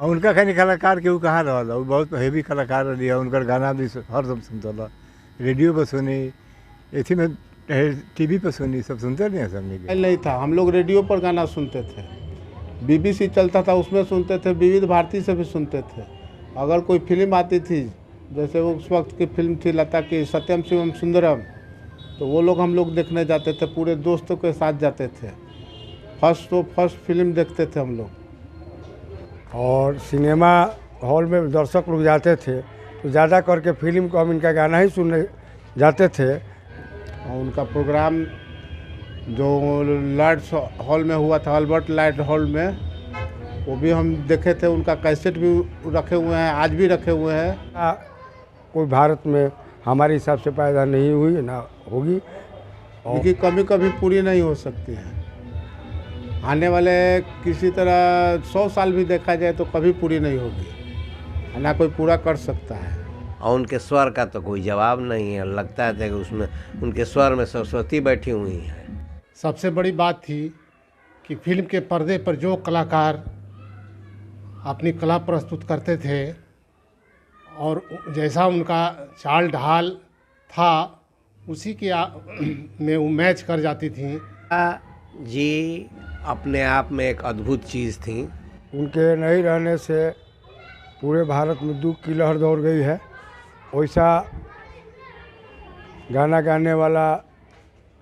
और उनका खैनी कलाकार केहू कहाँ रहा, वो बहुत हेवी कलाकार रही। उनकर गाना भी हरदम सुनता, रेडियो पर सुनी, एथी में टीवी पर सुनी, सब सुनते नहीं समझ के। नहीं था, हम लोग रेडियो पर गाना सुनते थे, बीबीसी चलता था उसमें सुनते थे, विविध भारती से भी सुनते थे। अगर कोई फिल्म आती थी, जैसे उस वक्त की फिल्म थी लता की सत्यम शिवम सुंदरम, तो वो लोग हम लोग देखने जाते थे, पूरे दोस्तों के साथ जाते थे। फर्स्ट फिल्म देखते थे हम लोग। और सिनेमा हॉल में दर्शक लोग जाते थे तो ज़्यादा करके फिल्म को हम इनका गाना ही सुनने जाते थे। और उनका प्रोग्राम जो लाइट्स हॉल में हुआ था, अल्बर्ट लाइट हॉल में, वो भी हम देखे थे। उनका कैसेट भी रखे हुए हैं, आज भी रखे हुए हैं। कोई भारत में हमारे हिसाब से पैदा नहीं हुई ना होगी, उनकी कमी कभी पूरी नहीं हो सकती है। आने वाले किसी तरह 100 साल भी देखा जाए तो कभी पूरी नहीं होगी, ना कोई पूरा कर सकता है। और उनके स्वर का तो कोई जवाब नहीं है। लगता है कि उसमें उनके स्वर में सरस्वती बैठी हुई है। सबसे बड़ी बात थी कि फिल्म के पर्दे पर जो कलाकार अपनी कला प्रस्तुत करते थे और जैसा उनका चाल ढाल था उसी के में वो मैच कर जाती थी। जी अपने आप में एक अद्भुत चीज़ थी। उनके नहीं रहने से पूरे भारत में दुख की लहर दौड़ गई है। वैसा गाना गाने वाला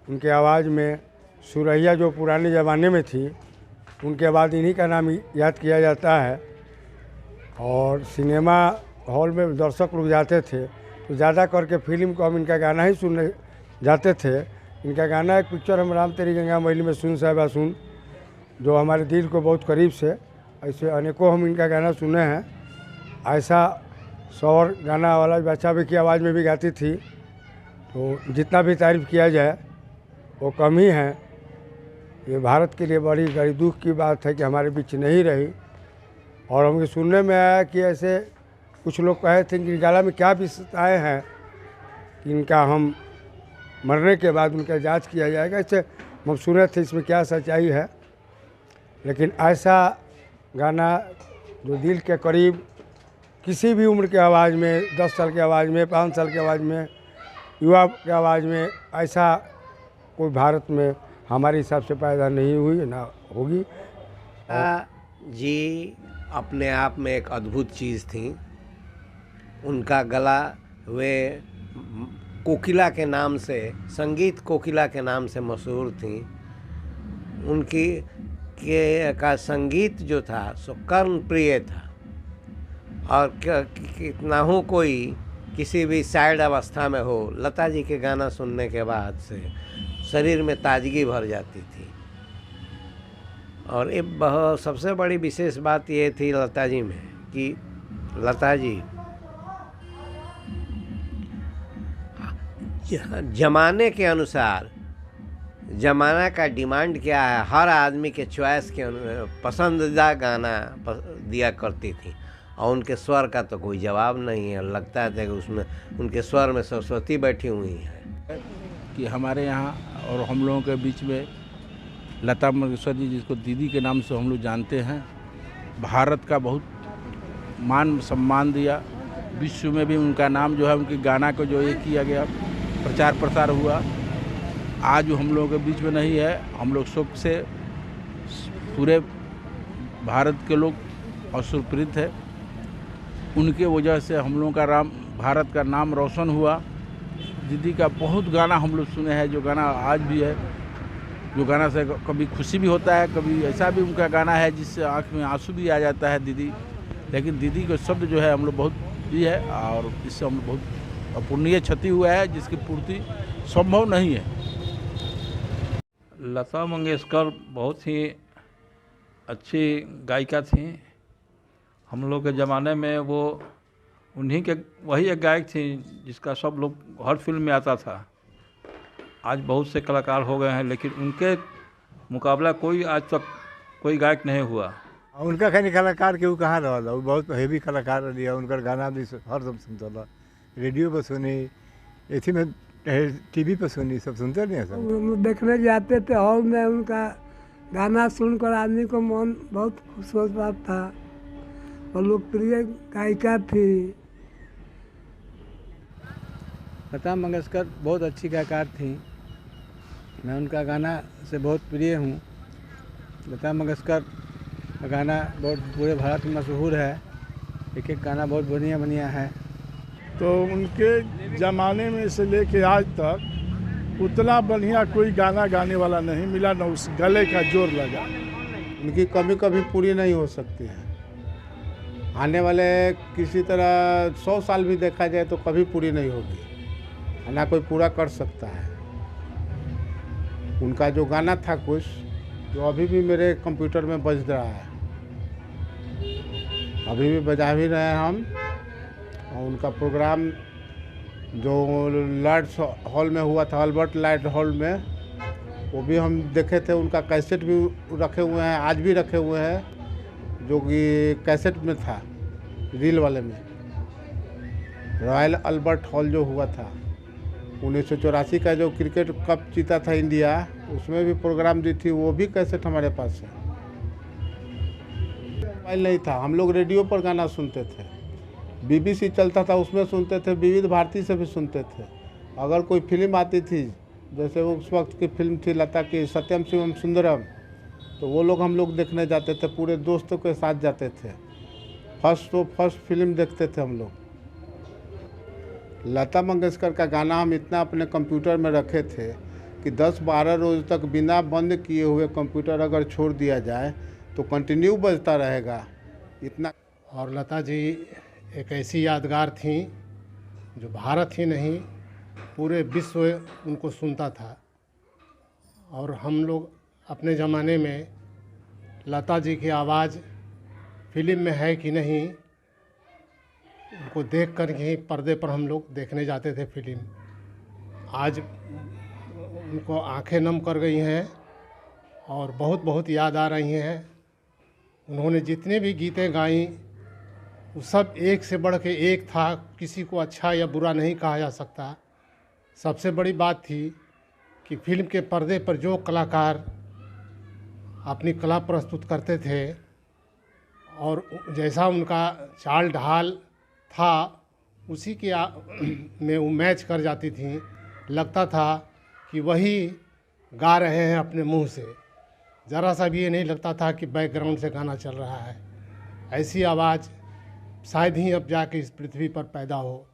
उनके आवाज़ में सुरैया जो पुराने ज़माने में थी, उनके बाद इन्हीं का नाम याद किया जाता है। और सिनेमा हॉल में दर्शक लोग जाते थे तो ज़्यादा करके फिल्म को हम इनका गाना ही सुनने जाते थे। इनका गाना एक पिक्चर हम राम तेरी गंगा मैली में सुन साहिबा सुन, जो हमारे दिल को बहुत करीब से, ऐसे अनेकों हम इनका गाना सुने हैं। ऐसा शौर गाना वाला बच्चा भी की आवाज़ में भी गाती थी, तो जितना भी तारीफ़ किया जाए वो कम ही है। ये भारत के लिए बड़ी बड़ी दुख की बात है कि हमारे बीच नहीं रही। और हमें सुनने में आया कि ऐसे कुछ लोग कहे थे कि गाला में क्या विशेषताएँ हैं कि इनका हम मरने के बाद उनका जांच किया जाएगा। ऐसे हम सुने थे इसमें क्या सच्चाई है, लेकिन ऐसा गाना जो दिल के करीब किसी भी उम्र के आवाज़ में, 10 साल की आवाज़ में, 5 साल की आवाज़ में, युवा की आवाज़ में, ऐसा कोई भारत में हमारे हिसाब से पैदा नहीं हुई ना होगी। जी अपने आप में एक अद्भुत चीज़ थी। उनका गला वे कोकिला के नाम से, संगीत कोकिला के नाम से मशहूर थी। उनकी का संगीत जो था सो कर्ण प्रिय था। और कितना हो कोई किसी भी सैड अवस्था में हो, लता जी के गाना सुनने के बाद से शरीर में ताजगी भर जाती थी। और एक सबसे बड़ी विशेष बात ये थी लता जी में कि लता जी जमाने के अनुसार, जमाना का डिमांड क्या है, हर आदमी के चॉइस के पसंदीदा गाना दिया करती थी। और उनके स्वर का तो कोई जवाब नहीं है। लगता है कि उसमें उनके स्वर में सरस्वती बैठी हुई है। कि हमारे यहाँ और हम लोगों के बीच में लता मंगेशकर जी, जिसको दीदी के नाम से हम लोग जानते हैं, भारत का बहुत मान सम्मान दिया। विश्व में भी उनका नाम जो है, उनके गाना को जो ये किया गया, प्रचार प्रसार हुआ। आज वो हम लोगों के बीच में नहीं है। हम लोग शोक से पूरे भारत के लोग असुरप्रीत है। उनके वजह से हम लोगों का भारत का नाम रोशन हुआ। दीदी का बहुत गाना हम लोग सुने हैं, जो गाना आज भी है, जो गाना से कभी खुशी भी होता है, कभी ऐसा भी उनका गाना है जिससे आँख में आंसू भी आ जाता है दीदी। लेकिन दीदी के शब्द जो है हम लोग बहुत दी है, और इससे हम लोग बहुत अपूर्णीय क्षति हुआ है जिसकी पूर्ति संभव नहीं है। लता मंगेशकर बहुत ही अच्छी गायिका थी। हम लोग के ज़माने में वो उन्हीं के वही एक गायक थी जिसका सब लोग हर फिल्म में आता था। आज बहुत से कलाकार हो गए हैं, लेकिन उनके मुकाबला कोई आज तक कोई गायक नहीं हुआ। उनका खैनी कलाकार केहू कहाँ रहा, वो बहुत हेवी कलाकार रही। उनकर गाना भी हरदम सुनता, रेडियो पर सुनी, एथी में टीवी पर सुनी, सब सुनते नहीं सब। देखने जाते थे हॉल में, उनका गाना सुनकर आदमी को मन बहुत खुश होता था। और लोकप्रिय गायिका थी। लता मंगेशकर बहुत अच्छी गायकार थी। मैं उनका गाना से बहुत प्रिय हूँ। लता मंगेशकर का गाना बहुत पूरे भारत में मशहूर है। एक एक गाना बहुत बढ़िया बढ़िया है। तो उनके ज़माने में से लेके आज तक उतना बढ़िया कोई गाना गाने वाला नहीं मिला, न उस गले का जोर लगा। उनकी कमी कभी पूरी नहीं हो सकती है। आने वाले किसी तरह 100 साल भी देखा जाए तो कभी पूरी नहीं होगी, ना कोई पूरा कर सकता है। उनका जो गाना था कुछ, जो अभी भी मेरे कंप्यूटर में बज रहा है, अभी भी बजा भी रहे हैं हम। और उनका प्रोग्राम जो लॉर्ड्स हॉल में हुआ था, अल्बर्ट लॉर्ड हॉल में, वो भी हम देखे थे। उनका कैसेट भी रखे हुए हैं, आज भी रखे हुए हैं, जो कि कैसेट में था, रील वाले में। रॉयल अल्बर्ट हॉल जो हुआ था 1984 का, जो क्रिकेट कप जीता था इंडिया, उसमें भी प्रोग्राम दी थी, वो भी कैसेट हमारे पास है। मोबाइल नहीं था, हम लोग रेडियो पर गाना सुनते थे। बीबीसी चलता था, उसमें सुनते थे, विविध भारती से भी सुनते थे। अगर कोई फिल्म आती थी, जैसे उस वक्त की फिल्म थी लता की सत्यम शिवम सुंदरम, तो वो लोग हम लोग देखने जाते थे, पूरे दोस्तों के साथ जाते थे। फर्स्ट फिल्म देखते थे हम लोग। लता मंगेशकर का गाना हम इतना अपने कंप्यूटर में रखे थे कि 10-12 रोज तक बिना बंद किए हुए कंप्यूटर अगर छोड़ दिया जाए तो कंटिन्यू बजता रहेगा इतना। और लता जी एक ऐसी यादगार थी जो भारत ही नहीं पूरे विश्व उनको सुनता था। और हम लोग अपने ज़माने में लता जी की आवाज़ फिल्म में है कि नहीं, उनको देख कर ही पर्दे पर हम लोग देखने जाते थे फिल्म। आज उनको आंखें नम कर गई हैं और बहुत बहुत याद आ रही हैं। उन्होंने जितने भी गीतें गाई वो सब एक से बढ़ के एक था, किसी को अच्छा या बुरा नहीं कहा जा सकता। सबसे बड़ी बात थी कि फिल्म के पर्दे पर जो कलाकार अपनी कला प्रस्तुत करते थे और जैसा उनका चाल ढाल था, उसी के में वो मैच कर जाती थी। लगता था कि वही गा रहे हैं अपने मुंह से, ज़रा सा भी ये नहीं लगता था कि बैकग्राउंड से गाना चल रहा है। ऐसी आवाज़ शायद ही अब जाके इस पृथ्वी पर पैदा हो।